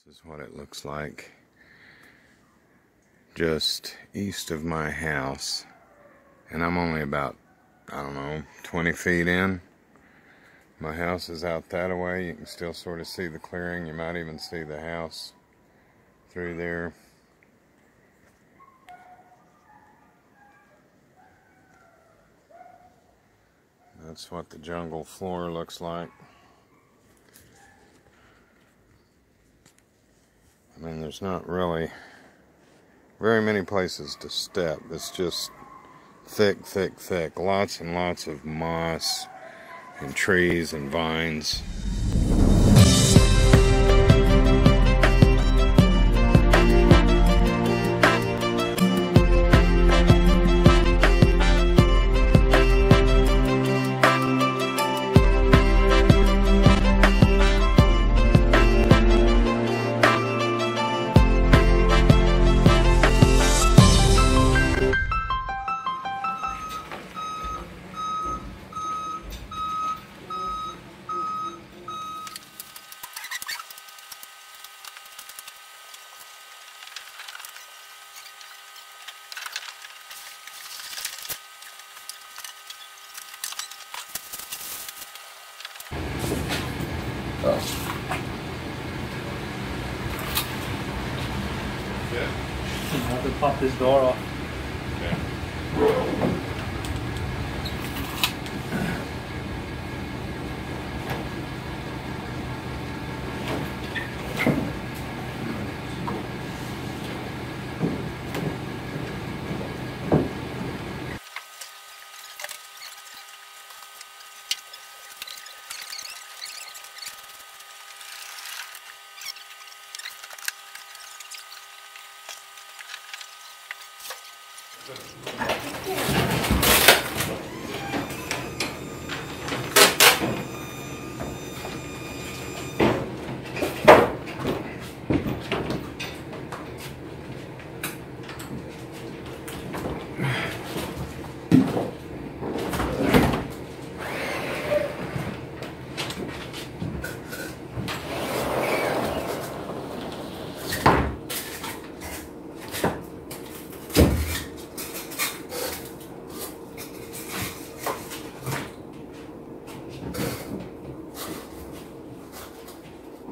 This is what it looks like just east of my house, and I'm only about, I don't know, 20 feet in. My house is out that way. You can still sort of see the clearing. You might even see the house through there. That's what the jungle floor looks like. I mean, there's not really very many places to step. It's just thick, thick, thick. Lots and lots of moss and trees and vines. Oh. Yeah. I have to pop this door off. Yeah.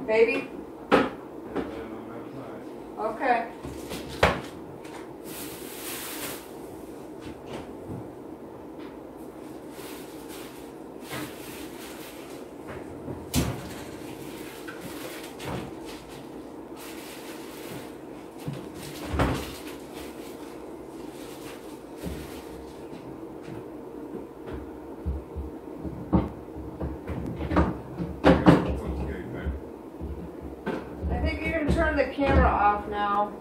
Baby? Okay. Turn the camera off now.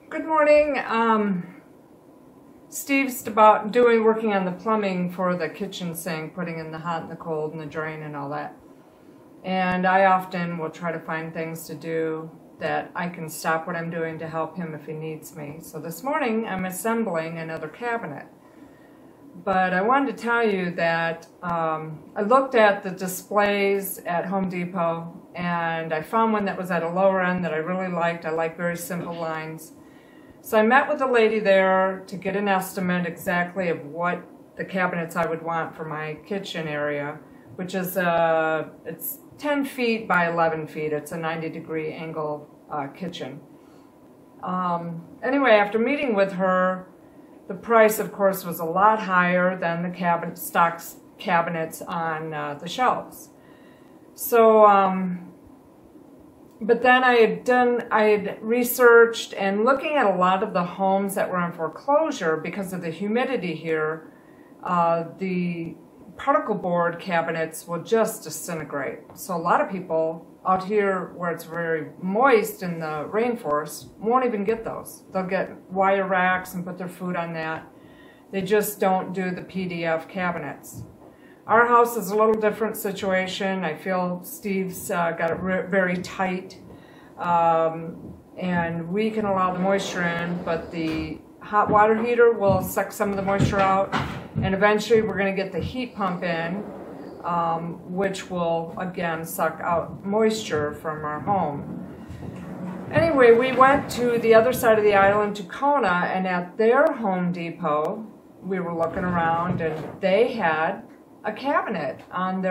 Good morning. Steve's working on the plumbing for the kitchen sink, putting in the hot and the cold and the drain and all that. And I often will try to find things to do that I can stop what I'm doing to help him if he needs me. So this morning I'm assembling another cabinet. But I wanted to tell you that I looked at the displays at Home Depot and I found one that was at a lower end that I really liked. I like very simple lines. So I met with a lady there to get an estimate exactly of what the cabinets I would want for my kitchen area, which is it's 10 feet by 11 feet. It's a 90-degree angle kitchen. Anyway, after meeting with her, the price, of course, was a lot higher than the stock cabinets on the shelves. So, but then I had researched and looking at a lot of the homes that were in foreclosure because of the humidity here, the particle board cabinets will just disintegrate. So a lot of people out here where it's very moist in the rainforest won't even get those. They'll get wire racks and put their food on that. They just don't do the PDF cabinets. Our house is a little different situation. I feel Steve's got it very tight, and we can allow the moisture in, but the hot water heater will suck some of the moisture out, and eventually we're going to get the heat pump in which will again suck out moisture from our home. Anyway, we went to the other side of the island to Kona, and at their Home Depot, we were looking around, and they had a cabinet on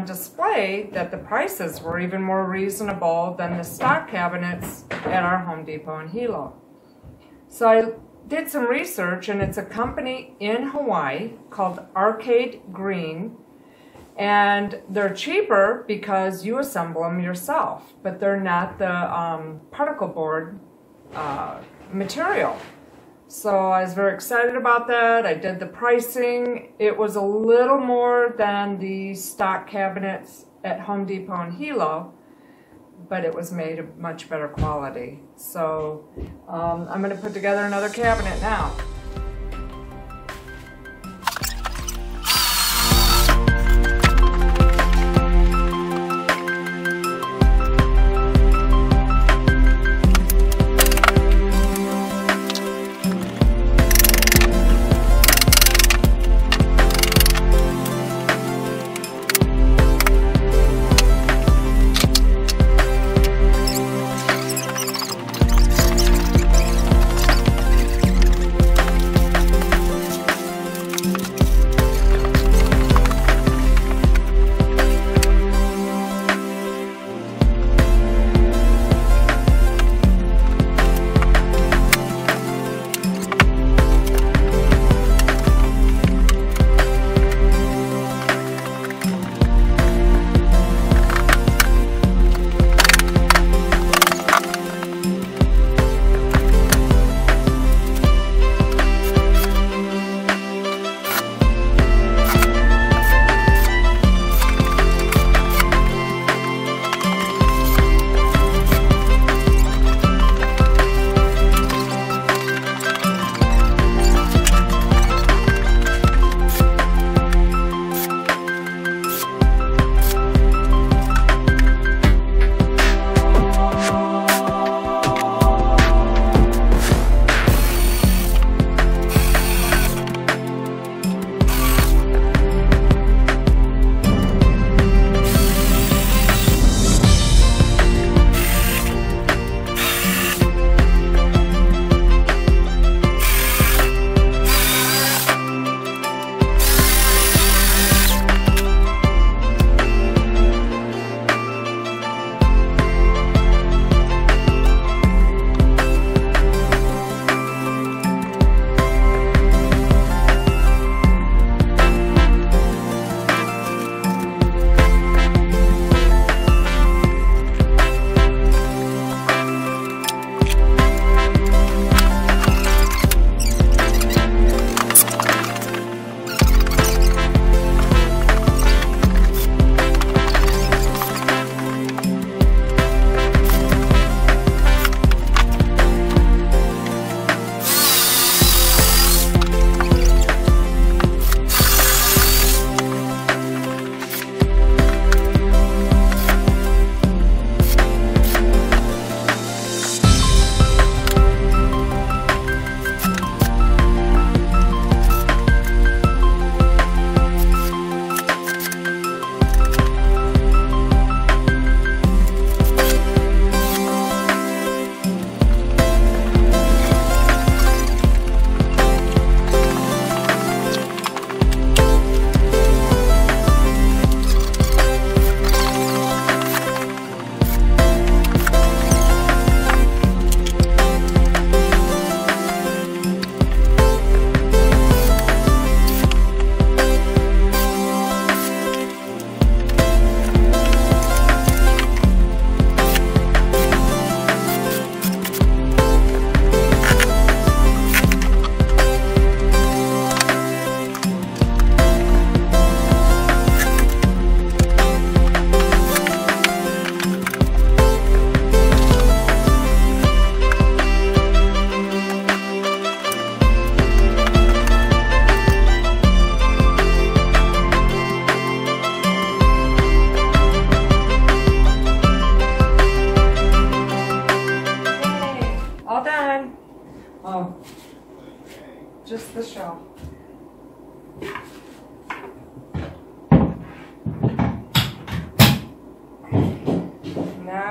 display that the prices were even more reasonable than the stock cabinets at our Home Depot in Hilo. So I did some research, and it's a company in Hawaii called Arcade Green, and they're cheaper because you assemble them yourself, but they're not the particle board material. So I was very excited about that. I did the pricing. It was a little more than the stock cabinets at Home Depot in Hilo, but it was made of much better quality. So I'm going to put together another cabinet now.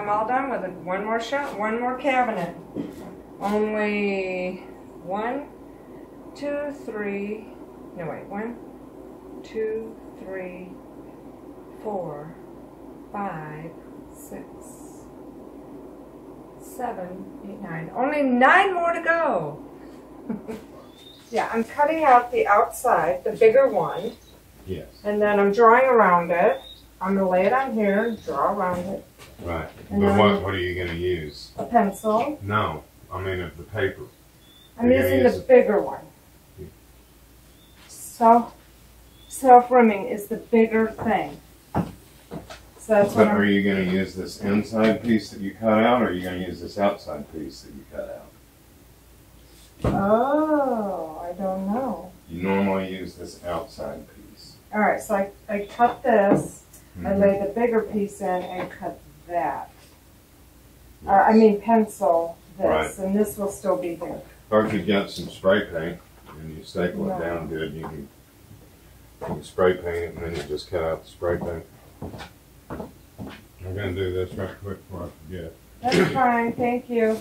I'm all done with it. One more shot, one more cabinet. Only 1, 2, 3. No, wait. 1, 2, 3, 4, 5, 6, 7, 8, 9. Only 9 more to go. Yeah, I'm cutting out the outside, the bigger one. Yes. And then I'm drawing around it. I'm going to lay it on here and draw around it. Right. And But then what are you going to use? a pencil. No, I mean of the paper. I'm You're gonna using use the bigger one. Self-rimming is the bigger thing. So that's what But I'm... are you going to use this inside piece that you cut out, or are you going to use this outside piece that you cut out? Oh, I don't know. You normally use this outside piece. All right, so I cut this. I Mhm. lay the bigger piece in and cut that. I mean pencil this, Right. and this will still be there. Or if you've got some spray paint and you staple No. it down good, you can spray paint it and then you just cut out the spray paint. I'm going to do this right quick before I forget. That's fine, thank you.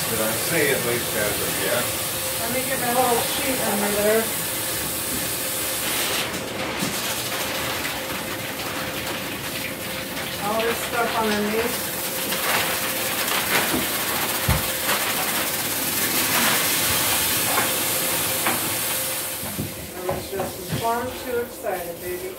That I see at least as of yet. Let me get my little sheet under there. All this stuff underneath. I was just far too excited, baby.